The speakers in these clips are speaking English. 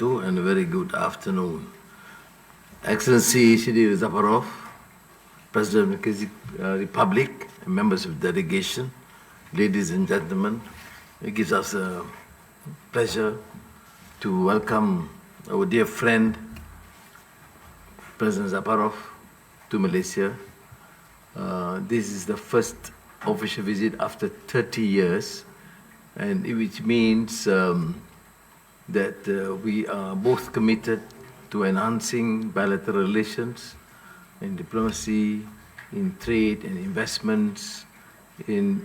And a very good afternoon. Excellency Sadyr Zhaparov, President of the Kyrgyz Republic, and members of the delegation, ladies and gentlemen, it gives us a pleasure to welcome our dear friend, President Zhaparov, to Malaysia. This is the first official visit after 30 years, and which means that we are both committed to enhancing bilateral relations in diplomacy, in trade and investments, in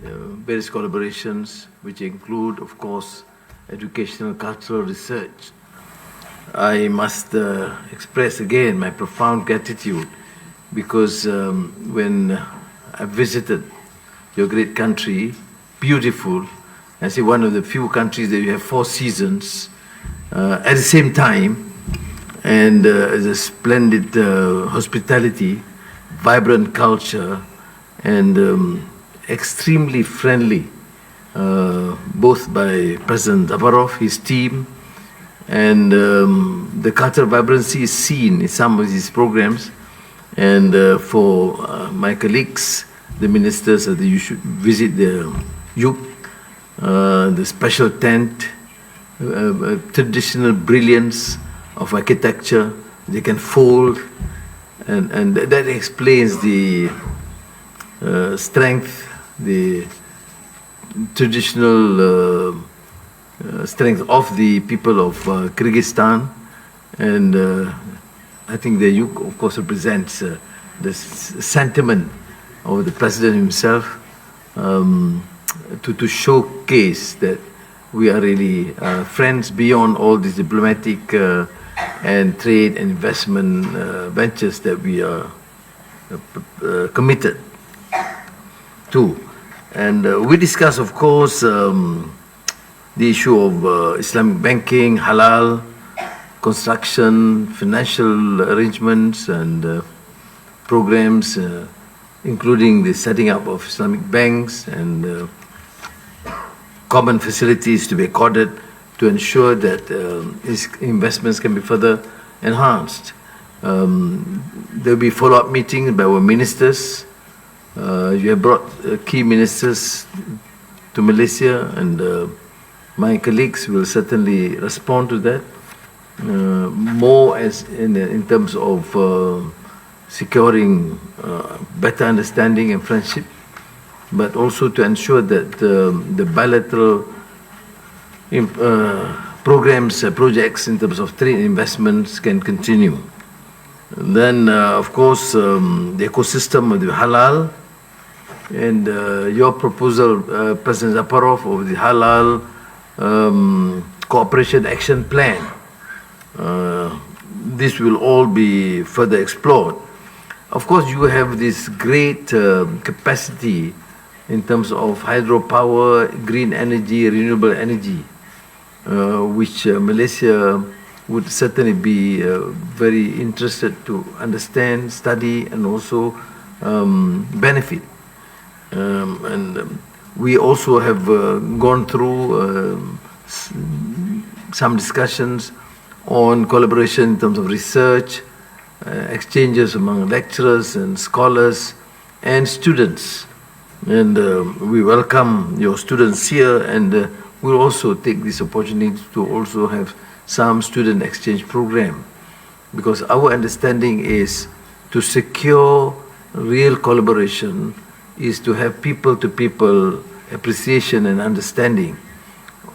various collaborations, which include, of course, educational, cultural research. I must express again my profound gratitude because when I visited your great country, beautiful, I say one of the few countries that you have 4 seasons, at the same time, and a splendid hospitality, vibrant culture, and extremely friendly, both by President Zhaparov, his team, and the cultural vibrancy is seen in some of these programs. And for my colleagues, the ministers, you should visit the yuk, the special tent, traditional brilliance of architecture. They can fold, and that explains the strength, the traditional strength of the people of Kyrgyzstan. And I think the yuk, of course, represents the sentiment of the president himself, to showcase that we are really friends beyond all these diplomatic and trade and investment ventures that we are committed to. And we discuss, of course, the issue of Islamic banking, halal, construction, financial arrangements and programs, including the setting up of Islamic banks and common facilities to be accorded to ensure that these investments can be further enhanced. There will be follow-up meetings by our ministers. You have brought key ministers to Malaysia, and my colleagues will certainly respond to that. More as in terms of securing better understanding and friendship, but also to ensure that the bilateral programs, projects in terms of trade investments can continue. And then, of course, the ecosystem of the halal, and your proposal, President Zhaparov, of the halal cooperation action plan. This will all be further explored. Of course, you have this great capacity in terms of hydropower, green energy, renewable energy, which Malaysia would certainly be very interested to understand, study, and also benefit. And we also have gone through some discussions on collaboration in terms of research, exchanges among lecturers and scholars and students. And we welcome your students here, and we'll also take this opportunity to also have some student exchange program, because our understanding is to secure real collaboration is to have people-to-people appreciation and understanding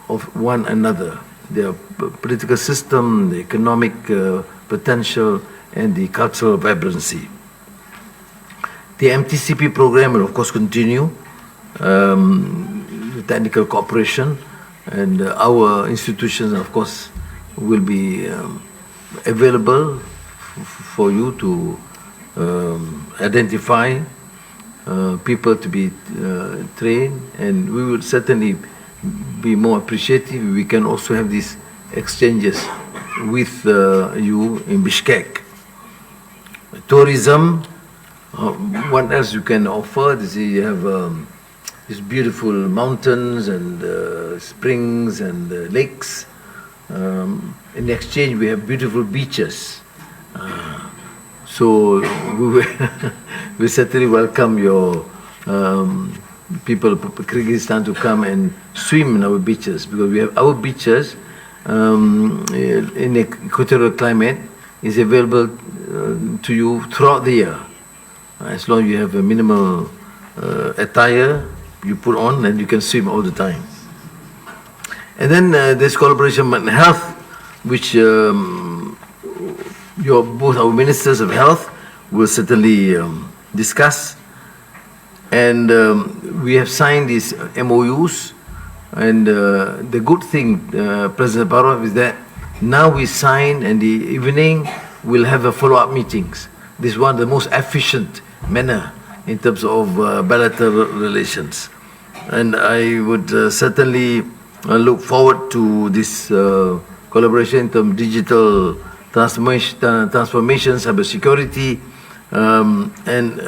of one another, their political system, the economic potential, and the cultural vibrancy. The MTCP program will, of course, continue, the technical cooperation, and our institutions, of course, will be available for you to identify people to be trained, and we will certainly be more appreciative. We can also have these exchanges with you in Bishkek. Tourism, what else you can offer? You have these beautiful mountains and springs and lakes. in exchange, we have beautiful beaches. So we certainly welcome your people of Kyrgyzstan to come and swim in our beaches, because we have our beaches in equatorial climate is available to you throughout the year. As long as you have a minimal attire you put on, and you can swim all the time. And then there's collaboration on health, which both our ministers of health will certainly discuss. And we have signed these MOUs. And the good thing, President Zhaparov, is that now we sign, and the evening we'll have a follow-up meetings. This is one of the most efficient manner in terms of bilateral relations. And I would certainly look forward to this collaboration in terms of digital transformation, cybersecurity, and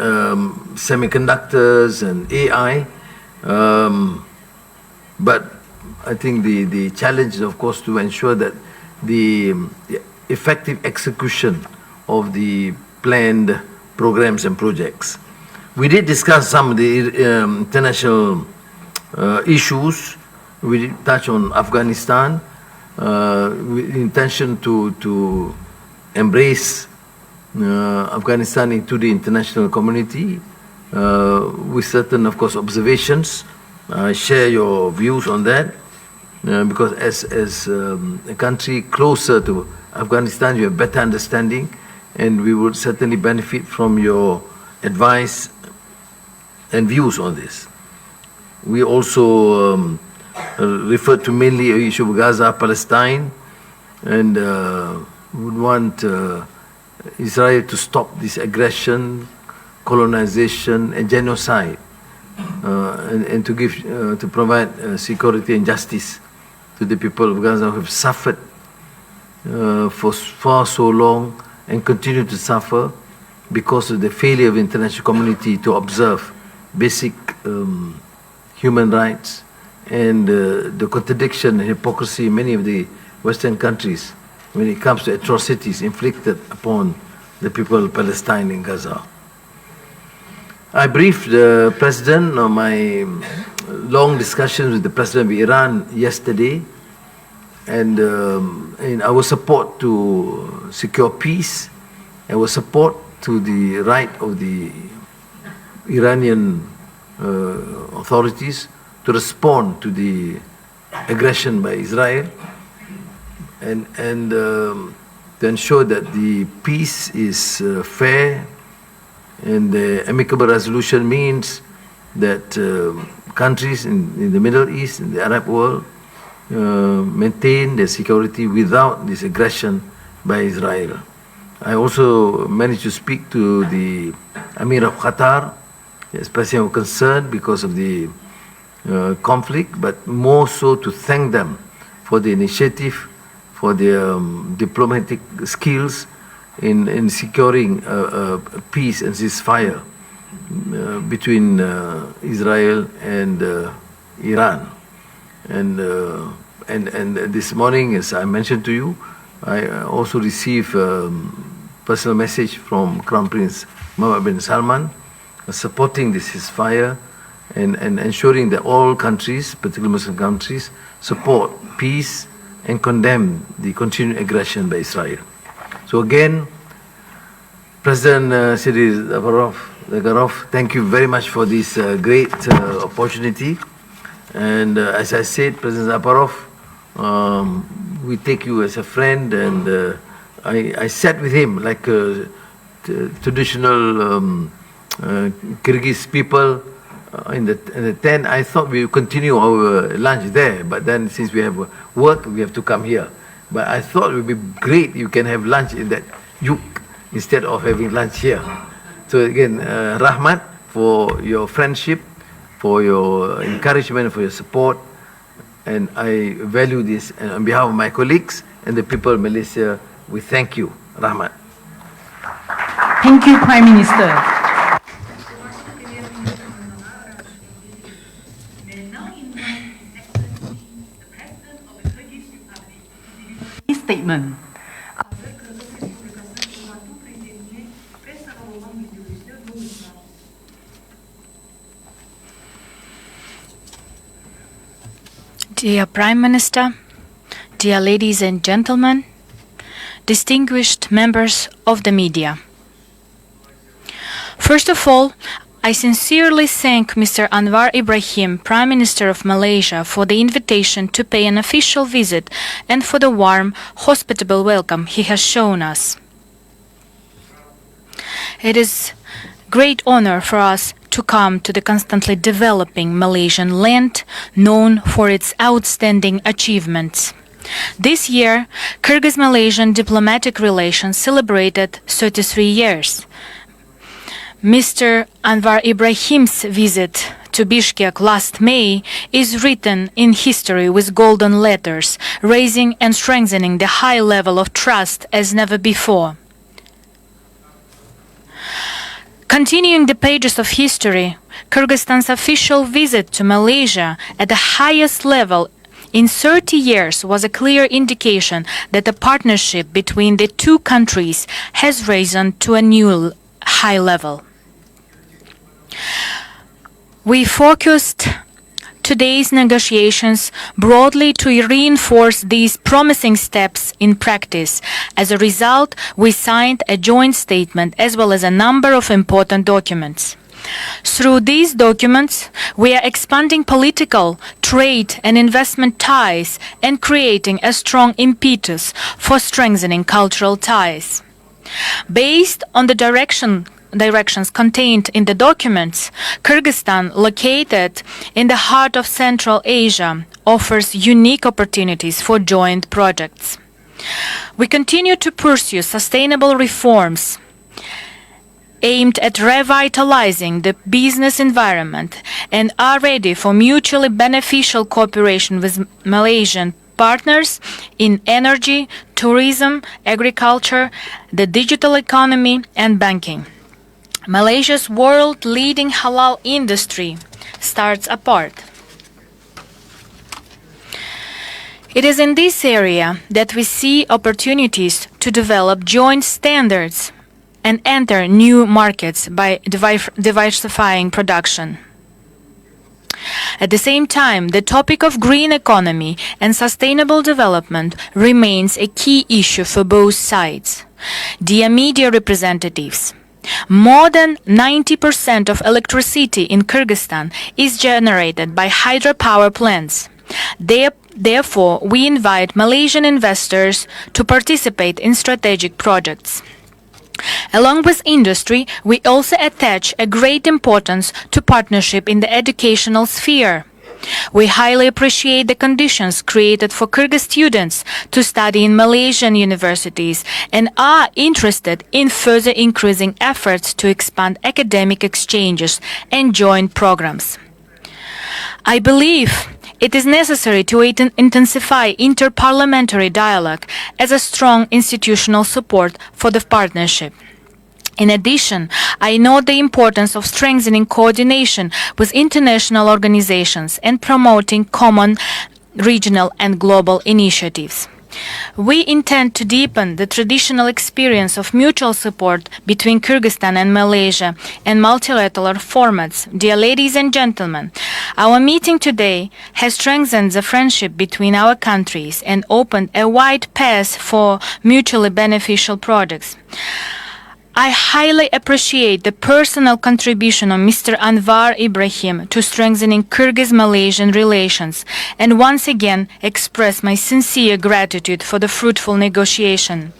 semiconductors and AI. But I think the challenge is, of course, to ensure that the effective execution of the planned programs and projects. We did discuss some of the international issues. We did touch on Afghanistan with the intention to embrace Afghanistan into the international community with certain, of course, observations. I share your views on that because as a country closer to Afghanistan, you have better understanding, and we would certainly benefit from your advice and views on this. We also referred to mainly the issue of Gaza, Palestine, and would want Israel to stop this aggression, colonization, and genocide, and to give, to provide security and justice to the people of Gaza who have suffered for far so long and continue to suffer because of the failure of the international community to observe basic human rights and the contradiction and hypocrisy in many of the Western countries when it comes to atrocities inflicted upon the people of Palestine and Gaza. I briefed the President on my long discussions with the President of Iran yesterday, and in our support to secure peace, our support to the right of the Iranian authorities to respond to the aggression by Israel, and to ensure that the peace is fair, and the amicable resolution means that countries in the Middle East, in the Arab world, maintain their security without this aggression by Israel. I also managed to speak to the Emir of Qatar, expressing concern because of the conflict, but more so to thank them for the initiative, for their diplomatic skills in securing peace and ceasefire between Israel and Iran. And this morning, as I mentioned to you, I also received a personal message from Crown Prince Mohammed bin Salman supporting this ceasefire and ensuring that all countries, particularly Muslim countries, support peace and condemn the continued aggression by Israel. So again, President Sadyr Zhaparov, thank you very much for this great opportunity. And as I said, President Zhaparov, we take you as a friend, and I sat with him like traditional Kyrgyz people in the tent. I thought we would continue our lunch there, but then since we have work, we have to come here. But I thought it would be great you can have lunch in that yuk instead of having lunch here. So again, Rahmat, for your friendship, for your encouragement, for your support, and I value this. And on behalf of my colleagues and the people of Malaysia, we thank you, Rahmat. Thank you, Prime Minister. Statement. statement. Dear Prime Minister, dear ladies and gentlemen, distinguished members of the media. First of all, I sincerely thank Mr. Anwar Ibrahim, Prime Minister of Malaysia, for the invitation to pay an official visit and for the warm, hospitable welcome he has shown us. It is great honor for us to come to the constantly developing Malaysian land, known for its outstanding achievements. This year, Kyrgyz-Malaysian diplomatic relations celebrated 33 years. Mr. Anwar Ibrahim's visit to Bishkek last May is written in history with golden letters, raising and strengthening the high level of trust as never before. Continuing the pages of history, Kyrgyzstan's official visit to Malaysia at the highest level in 30 years was a clear indication that the partnership between the two countries has risen to a new high level. We focused today's negotiations broadly to reinforce these promising steps in practice. As a result, we signed a joint statement as well as a number of important documents. Through these documents, we are expanding political, trade and investment ties and creating a strong impetus for strengthening cultural ties. Based on the directions contained in the documents, Kyrgyzstan, located in the heart of Central Asia, offers unique opportunities for joint projects. We continue to pursue sustainable reforms aimed at revitalizing the business environment and are ready for mutually beneficial cooperation with Malaysian partners in energy, tourism, agriculture, the digital economy and banking. Malaysia's world-leading halal industry starts apart. It is in this area that we see opportunities to develop joint standards and enter new markets by diversifying production. At the same time, the topic of green economy and sustainable development remains a key issue for both sides. Dear media representatives, more than 90% of electricity in Kyrgyzstan is generated by hydropower plants. Therefore, we invite Malaysian investors to participate in strategic projects. Along with industry, we also attach a great importance to partnership in the educational sphere. We highly appreciate the conditions created for Kyrgyz students to study in Malaysian universities and are interested in further increasing efforts to expand academic exchanges and joint programs. I believe it is necessary to intensify interparliamentary dialogue as a strong institutional support for the partnership. In addition, I note the importance of strengthening coordination with international organizations and promoting common regional and global initiatives. We intend to deepen the traditional experience of mutual support between Kyrgyzstan and Malaysia in multilateral formats. Dear ladies and gentlemen, our meeting today has strengthened the friendship between our countries and opened a wide path for mutually beneficial projects. I highly appreciate the personal contribution of Mr. Anwar Ibrahim to strengthening Kyrgyz-Malaysian relations and once again express my sincere gratitude for the fruitful negotiation.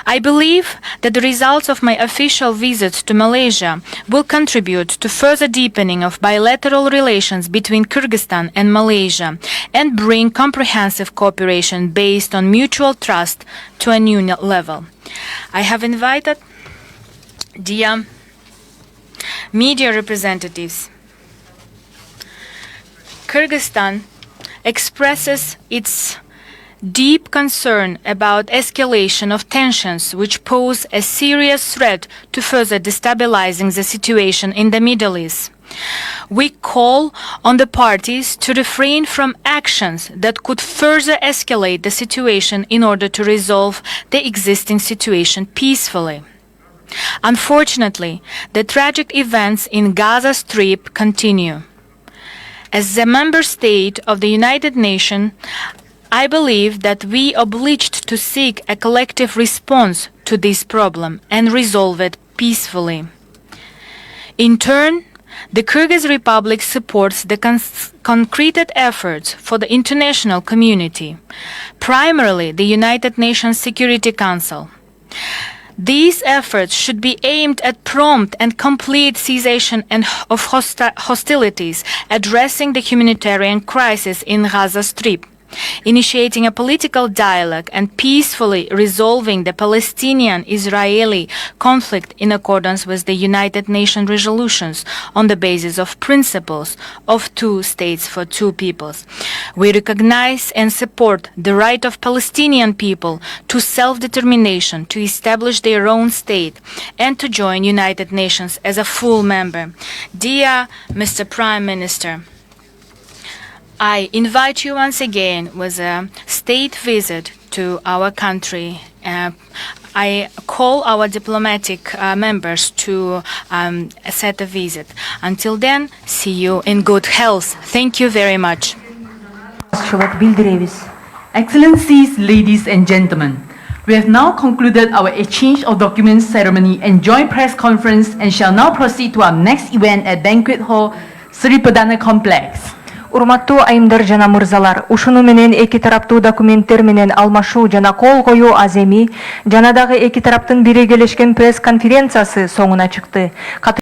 I believe that the results of my official visits to Malaysia will contribute to further deepening of bilateral relations between Kyrgyzstan and Malaysia and bring comprehensive cooperation based on mutual trust to a new level. I have invited dear media representatives. Kyrgyzstan expresses its deep concern about escalation of tensions which pose a serious threat to further destabilizing the situation in the Middle East. We call on the parties to refrain from actions that could further escalate the situation in order to resolve the existing situation peacefully. Unfortunately, the tragic events in Gaza Strip continue. As a member state of the United Nations, I believe that we are obliged to seek a collective response to this problem and resolve it peacefully. In turn, the Kyrgyz Republic supports the concreted efforts for the international community, primarily the United Nations Security Council. These efforts should be aimed at prompt and complete cessation of hostilities, addressing the humanitarian crisis in Gaza Strip, initiating a political dialogue and peacefully resolving the Palestinian-Israeli conflict in accordance with the United Nations resolutions on the basis of principles of 2 states for 2 peoples. We recognize and support the right of Palestinian people to self-determination, to establish their own state, and to join United Nations as a full member. Dear Mr. Prime Minister, I invite you once again with a state visit to our country. I call our diplomatic members to set a visit. Until then, see you in good health. Thank you very much. Excellencies, ladies and gentlemen, we have now concluded our exchange of documents ceremony and joint press conference and shall now proceed to our next event at Banquet Hall, Sri Pradana Complex. Урматтуу айымдар жана мырзалар, ушуну менен эки тараптуу документтер менен алмашуу жана кол коюу аземи жана дагы эки тараптын бирегелешкен пресс конференциясы соңуна чыкты.